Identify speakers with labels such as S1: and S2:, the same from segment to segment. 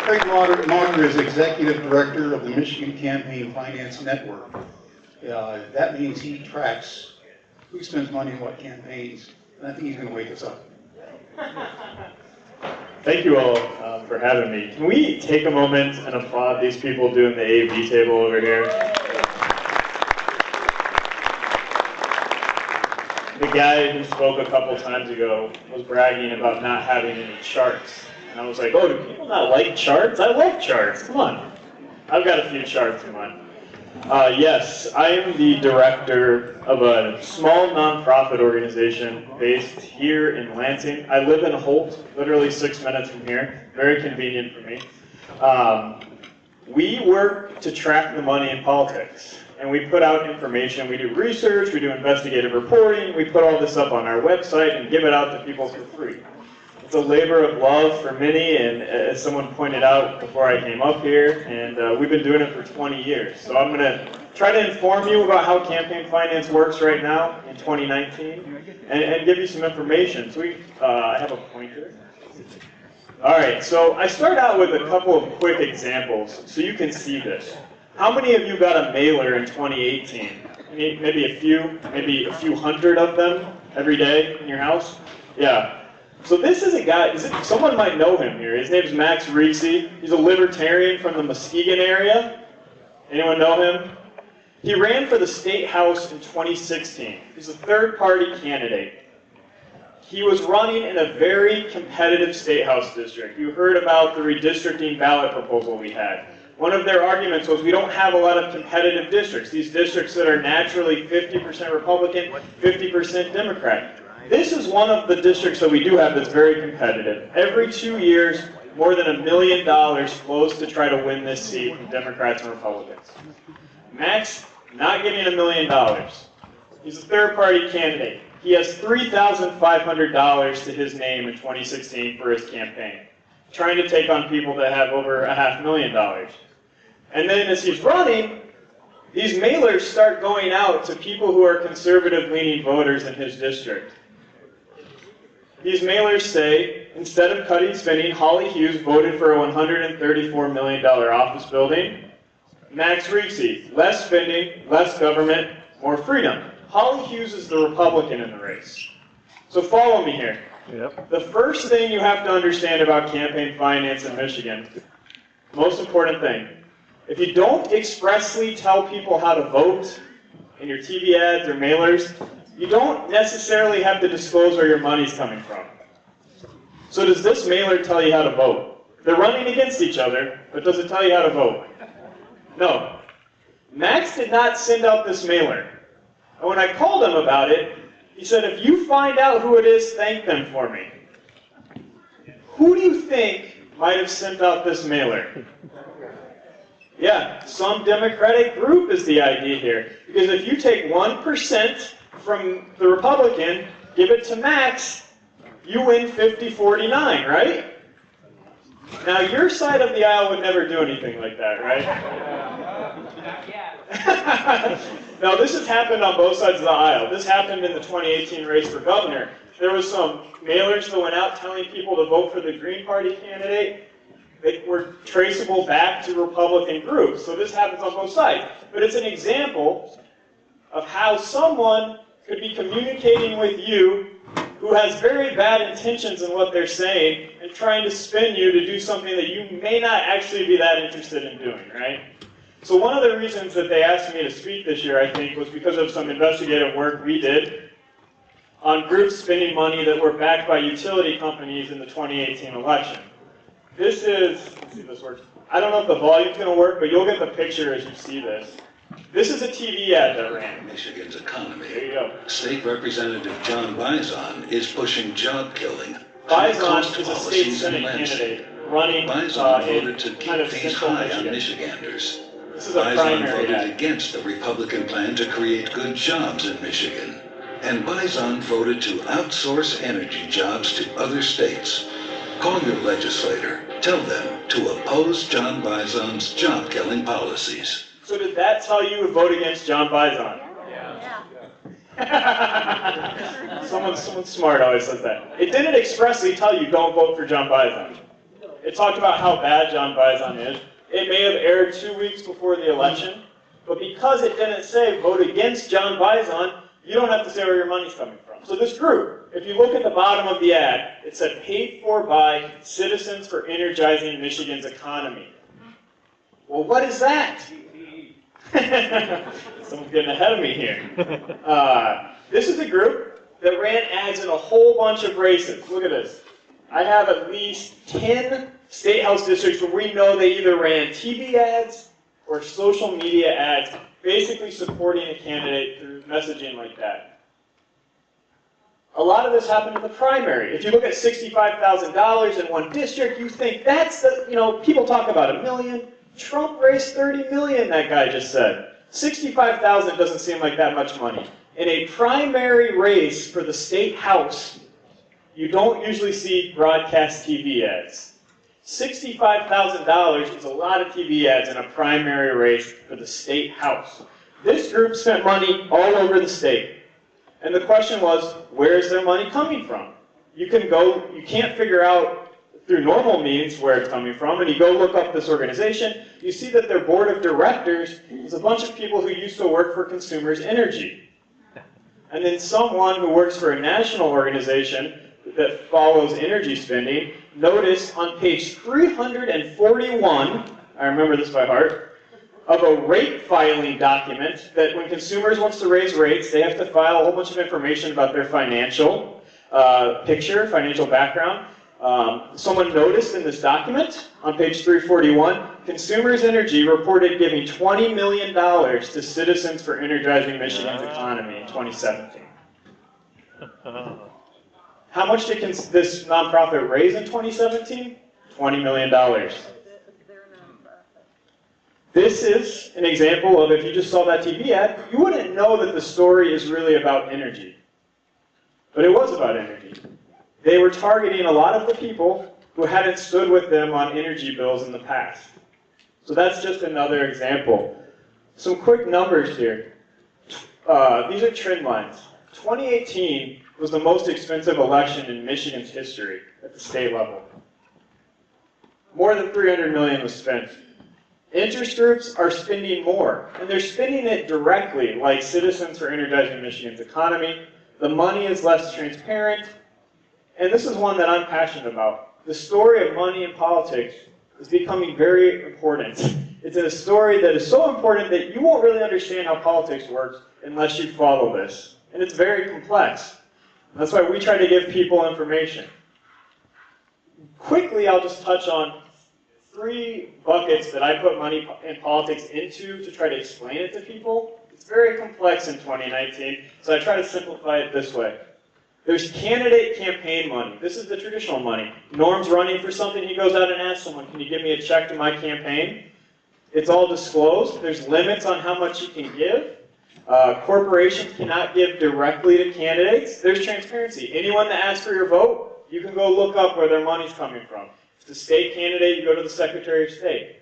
S1: Craig Mauger is Executive Director of the Michigan Campaign Finance Network. That means he tracks who spends money on what campaigns, and I think he's going to wake us up.
S2: Thank you all for having me. Can we take a moment and applaud these people doing the A/B table over here? The guy who spoke a couple times ago was bragging about not having any charts. And I was like, oh, do people not like charts? I love charts. Come on. I've got a few charts in mine. Yes, I am the director of a small nonprofit organization based here in Lansing. I live in Holt, literally 6 minutes from here. Very convenient for me. We work to track the money in politics. And we put out information, we do research, we do investigative reporting, we put all this up on our website and give it out to people for free. It's a labor of love for many, and as someone pointed out before I came up here, and we've been doing it for 20 years. So I'm going to try to inform you about how campaign finance works right now in 2019, and give you some information. So I have a pointer. All right, so I start out with a couple of quick examples so you can see this. How many of you got a mailer in 2018? Maybe a few hundred of them every day in your house? Yeah. So this is a guy, someone might know him here. His name's Max Reese. He's a libertarian from the Muskegon area. Anyone know him? He ran for the state house in 2016. He's a third-party candidate. He was running in a very competitive state house district. You heard about the redistricting ballot proposal we had. One of their arguments was we don't have a lot of competitive districts, these districts that are naturally 50% Republican, 50% Democrat. This is one of the districts that we do have that's very competitive. Every 2 years, more than $1 million flows to try to win this seat from Democrats and Republicans. Max, not getting $1 million. He's a third-party candidate. He has $3,500 to his name in 2016 for his campaign, trying to take on people that have over $500,000. And then as he's running, these mailers start going out to people who are conservative-leaning voters in his district. These mailers say, instead of cutting spending, Holly Hughes voted for a $134 million office building. Max Reese, less spending, less government, more freedom. Holly Hughes is the Republican in the race. So follow me here. Yep. The first thing you have to understand about campaign finance in Michigan, most important thing, if you don't expressly tell people how to vote in your TV ads or mailers, you don't necessarily have to disclose where your money's coming from. So does this mailer tell you how to vote? They're running against each other, but does it tell you how to vote? No. Max did not send out this mailer. And when I called him about it, he said, if you find out who it is, thank them for me. Who do you think might have sent out this mailer? Yeah, some Democratic group is the idea here. Because if you take 1% from the Republican, give it to Max, you win 50-49, right? Now, your side of the aisle would never do anything like that, right? Now, this has happened on both sides of the aisle. This happened in the 2018 race for governor. There was some mailers that went out telling people to vote for the Green Party candidate. They were traceable back to Republican groups. So this happens on both sides. But it's an example of how someone could be communicating with you who has very bad intentions in what they're saying and trying to spin you to do something that you may not actually be that interested in doing, right? So one of the reasons that they asked me to speak this year, I think, was because of some investigative work we did on groups spending money that were backed by utility companies in the 2018 election. This is, let's see if this works. I don't know if the volume's going to work, but you'll get the picture as you see this. This is a TV ad that ran.
S3: Michigan's economy.
S2: There you go.
S3: State Representative John Bison is pushing job killing.
S2: Bison is a state senate candidate running
S3: Bison voted to keep fees high on Michiganders.
S2: This is a
S3: Bison
S2: primary
S3: voted
S2: ad.
S3: against the Republican plan to create good jobs in Michigan. And Bison voted to outsource energy jobs to other states. Call your legislator. Tell them to oppose John Bison's job-killing policies.
S2: So did that tell you to vote against John Bison? Yeah. Someone smart always says that. It didn't expressly tell you don't vote for John Bison. It talked about how bad John Bison is. It may have aired 2 weeks before the election, but because it didn't say vote against John Bison, you don't have to say where your money's coming from. So this group, if you look at the bottom of the ad, it said paid for by Citizens for Energizing Michigan's Economy. Well, what is that? Someone's getting ahead of me here. This is a group that ran ads in a whole bunch of races. Look at this. I have at least 10 state house districts where we know they either ran TV ads or social media ads, basically supporting a candidate through messaging like that. A lot of this happened in the primary. If you look at $65,000 in one district, you think that's the, people talk about $1 million. Trump raised $30 million, that guy just said. $65,000 doesn't seem like that much money. In a primary race for the state house, you don't usually see broadcast TV ads. $65,000 is a lot of TV ads in a primary race for the state house. This group spent money all over the state. And the question was, where is their money coming from? You can't figure out through normal means where it's coming from, and you go look up this organization, you see that their board of directors is a bunch of people who used to work for Consumers Energy. And then someone who works for a national organization that follows energy spending noticed on page 341, I remember this by heart, of a rate filing document that when consumers wants to raise rates, they have to file a whole bunch of information about their financial financial background. Someone noticed in this document on page 341, Consumers Energy reported giving $20 million to Citizens for Energizing Michigan's Economy in 2017. How much did this nonprofit raise in 2017? $20 million. This is an example of, if you just saw that TV ad, you wouldn't know that the story is really about energy. But it was about energy. They were targeting a lot of the people who hadn't stood with them on energy bills in the past. So that's just another example. Some quick numbers here. These are trend lines. 2018 was the most expensive election in Michigan's history at the state level. More than $300 million was spent. Interest groups are spending more, and they're spending it directly, like Citizens for Energizing Michigan's Economy. The money is less transparent, and this is one that I'm passionate about. The story of money in politics is becoming very important. It's a story that is so important that you won't really understand how politics works unless you follow this. And it's very complex. That's why we try to give people information. Quickly, I'll just touch on 3 buckets that I put money in politics into to try to explain it to people. It's very complex in 2019, so I try to simplify it this way. There's candidate campaign money. This is the traditional money. Norm's running for something, he goes out and asks someone, can you give me a check to my campaign? It's all disclosed. There's limits on how much you can give. Corporations cannot give directly to candidates. There's transparency. Anyone that asks for your vote, you can go look up where their money's coming from. If it's a state candidate, you go to the Secretary of State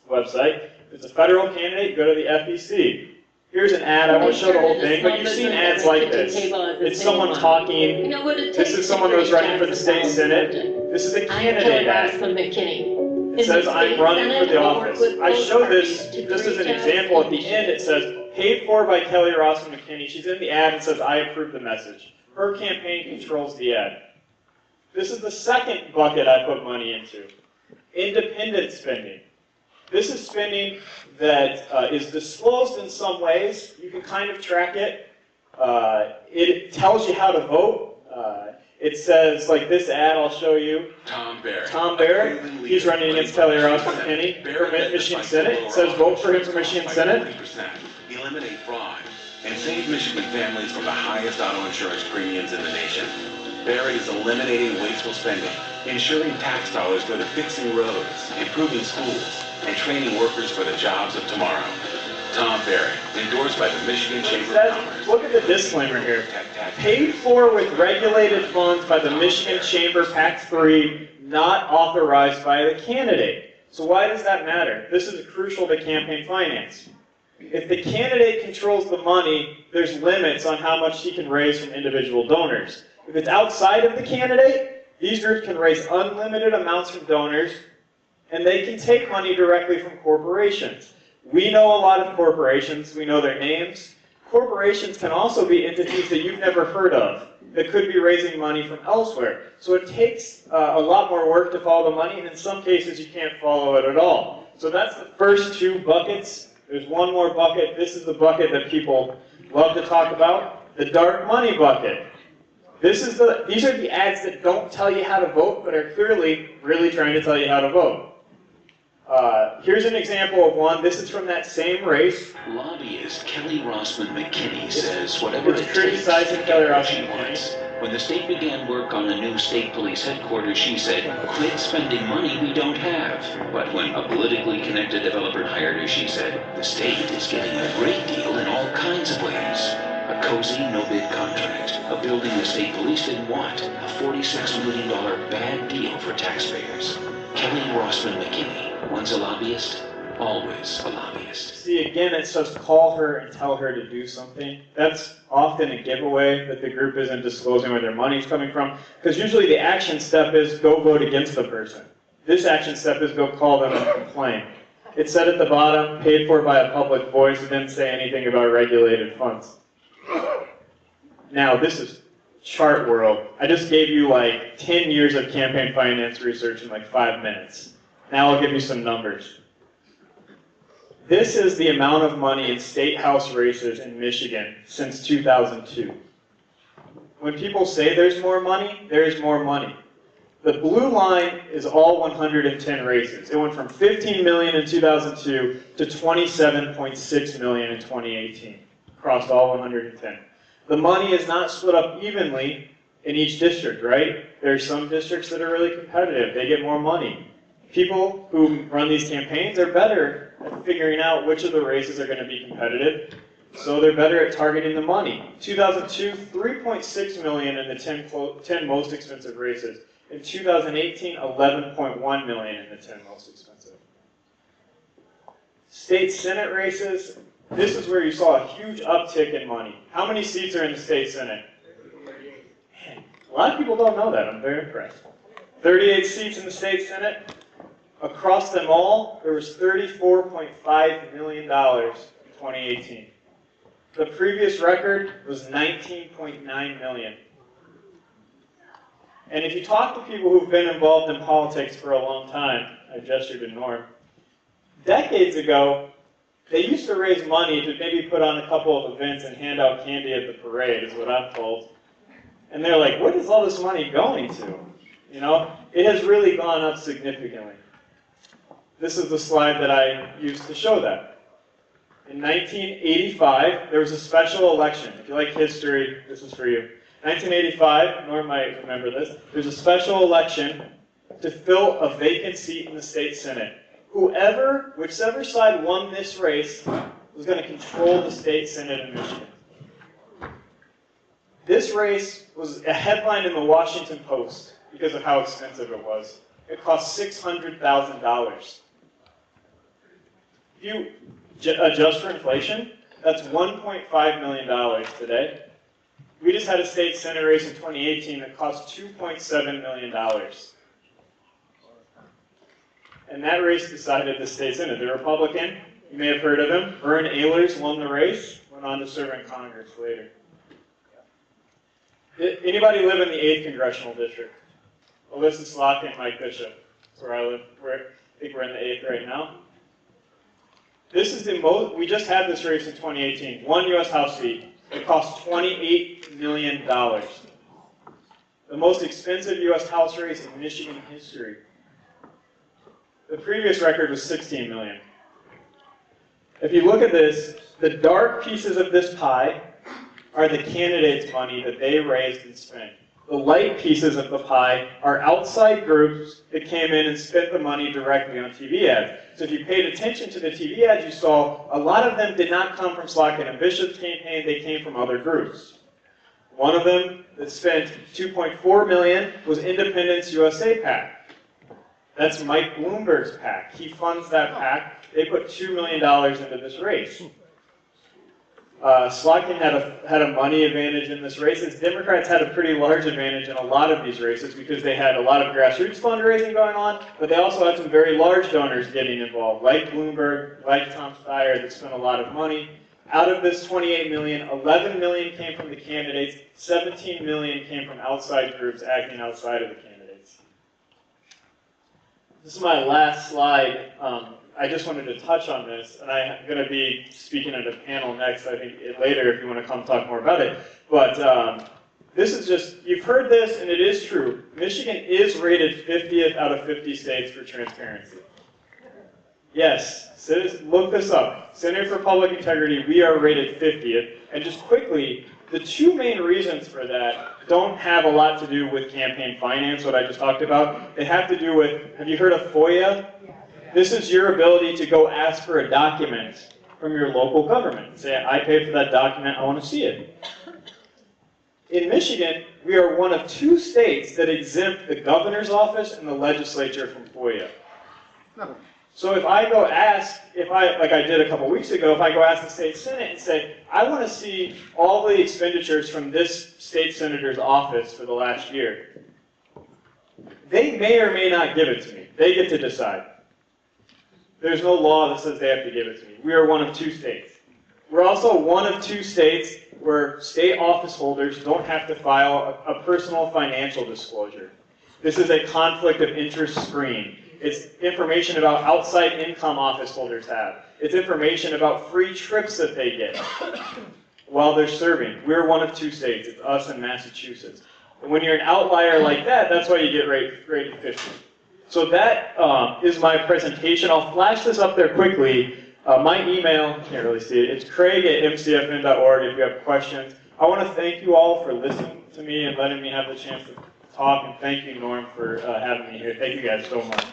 S2: website. If it's a federal candidate, you go to the FEC. Here's an ad. I won't show the whole thing, but you've seen ads like this. It's someone talking. This is someone who was running for the state senate. This is a candidate ad. It says, I'm running for the office. I show this just as an example. At the end, it says, paid for by Kelly Rossman McKinney. She's in the ad and says, I approve the message. Her campaign controls the ad. This is the second bucket I put money into. Independent spending. This is spending that is disclosed in some ways. You can kind of track it. It tells you how to vote. It says, like this ad I'll show you.
S3: Tom Barrett.
S2: Tom Barrett. He's running against Kelly Rossman McKinney for Michigan Senate. It says vote for him for Michigan Senate.
S3: Eliminate fraud and save Michigan families from the highest auto insurance premiums in the nation. Barrett is eliminating wasteful spending, ensuring tax dollars go to fixing roads, improving schools, and training workers for the jobs of tomorrow. Tom Barrett, endorsed by the Michigan Chamber of Commerce.
S2: Look at the disclaimer here. Paid for with regulated funds by the Michigan Chamber PAC 3, not authorized by the candidate. So why does that matter? This is crucial to campaign finance. If the candidate controls the money, there's limits on how much he can raise from individual donors. If it's outside of the candidate, These groups can raise unlimited amounts from donors, and they can take money directly from corporations. We know a lot of corporations, we know their names. Corporations can also be entities that you've never heard of that could be raising money from elsewhere. So it takes a lot more work to follow the money, and in some cases you can't follow it at all. So that's the first two buckets. There's one more bucket. This is the bucket that people love to talk about, the dark money bucket. These are the ads that don't tell you how to vote, but are clearly really trying to tell you how to vote. Here's an example of one. This is from that same race.
S3: Lobbyist Kelly Rossman McKinney says whatever it takes
S2: criticizing
S3: to
S2: Kelly
S3: get what
S2: Rossman
S3: she
S2: McKinney.
S3: wants. When the state began work on a new state police headquarters, she said, "Quit spending money we don't have." But when a politically connected developer hired her, she said, "The state is getting a great deal in all kinds of ways. A cozy, no-bid contract, a building the state police didn't want, a $46 million bad deal for taxpayers." Kelly Rossman McKinney, once a lobbyist, always a lobbyist.
S2: See, again, it says call her and tell her to do something. That's often a giveaway that the group isn't disclosing where their money's coming from, because usually the action step is go vote against the person. This action step is go call them and complain. It said at the bottom, paid for by a public voice. It didn't say anything about regulated funds. Now, this is chart world. I just gave you like 10 years of campaign finance research in like 5 minutes. Now I'll give you some numbers. This is the amount of money in state house races in Michigan since 2002. When people say there's more money, there is more money. The blue line is all 110 races. It went from 15 million in 2002 to 27.6 million in 2018, across all 110. The money is not split up evenly in each district, right? There are some districts that are really competitive. They get more money. People who run these campaigns are better at figuring out which of the races are going to be competitive, so they're better at targeting the money. 2002, 3.6 million in the 10 most expensive races. In 2018, 11.1 million in the 10 most expensive. State Senate races, this is where you saw a huge uptick in money. How many seats are in the state Senate? Man, a lot of people don't know that. I'm very impressed. 38 seats in the state Senate. Across them all, there was $34.5 million in 2018. The previous record was $19.9 million. And if you talk to people who've been involved in politics for a long time, I gestured to Norm, decades ago, they used to raise money to maybe put on a couple of events and hand out candy at the parade, is what I'm told. And they're like, what is all this money going to? You know, it has really gone up significantly. This is the slide that I used to show that. In 1985, there was a special election. If you like history, this is for you. 1985, Norm might remember this, there's a special election to fill a vacant seat in the state Senate. Whichever side won this race was going to control the state Senate in Michigan. This race was a headline in the Washington Post because of how expensive it was. It cost $600,000. If you adjust for inflation, that's $1.5 million today. We just had a state Senate race in 2018 that cost $2.7 million. And that race decided the state Senate. The Republican, you may have heard of him, Vern Ehlers won the race, went on to serve in Congress later. Anybody live in the 8th Congressional District? Alyssa Slotkin and Mike Bishop. That's where I live. I think we're in the 8th right now. This is the most, we just had this race in 2018. One U.S. House seat. It cost $28 million. The most expensive U.S. House race in Michigan history. The previous record was $16 million. If you look at this, the dark pieces of this pie are the candidates' money that they raised and spent. The light pieces of the pie are outside groups that came in and spent the money directly on TV ads. So if you paid attention to the TV ads you saw, a lot of them did not come from Slotkin and Bishop's campaign, they came from other groups. One of them that spent $2.4 million was Independence USA PAC. That's Mike Bloomberg's PAC. He funds that PAC. They put $2 million into this race. Slotkin had a money advantage in this race. The Democrats had a pretty large advantage in a lot of these races because they had a lot of grassroots fundraising going on, but they also had some very large donors getting involved, like Bloomberg, like Tom Steyer, that spent a lot of money. Out of this 28 million, 11 million came from the candidates, 17 million came from outside groups acting outside of the candidates. This is my last slide. I just wanted to touch on this, and I'm going to be speaking at a panel next, I think later, if you want to come talk more about it. But this is just, you've heard this, and it is true. Michigan is rated 50th out of 50 states for transparency. Yes, look this up. Center for Public Integrity, we are rated 50th. And just quickly, the two main reasons for that don't have a lot to do with campaign finance, what I just talked about. They have to do with, have you heard of FOIA? This is your ability to go ask for a document from your local government. Say, I paid for that document, I want to see it. In Michigan, we are one of 2 states that exempt the governor's office and the legislature from FOIA. So if I go ask, like I did a couple weeks ago, if I go ask the state senate and say, I want to see all the expenditures from this state senator's office for the last year, they may or may not give it to me. They get to decide. There's no law that says they have to give it to me. We are one of 2 states. We're also one of 2 states where state office holders don't have to file a personal financial disclosure. This is a conflict of interest screen. It's information about outside income office holders have. It's information about free trips that they get while they're serving. We're one of 2 states. It's us and Massachusetts. And when you're an outlier like that, that's why you get rated 50. So that is my presentation. I'll flash this up there quickly. My email, can't really see it, it's craig@mcfn.org if you have questions. I want to thank you all for listening to me and letting me have the chance to talk, and thank you, Norm, for having me here. Thank you guys so much.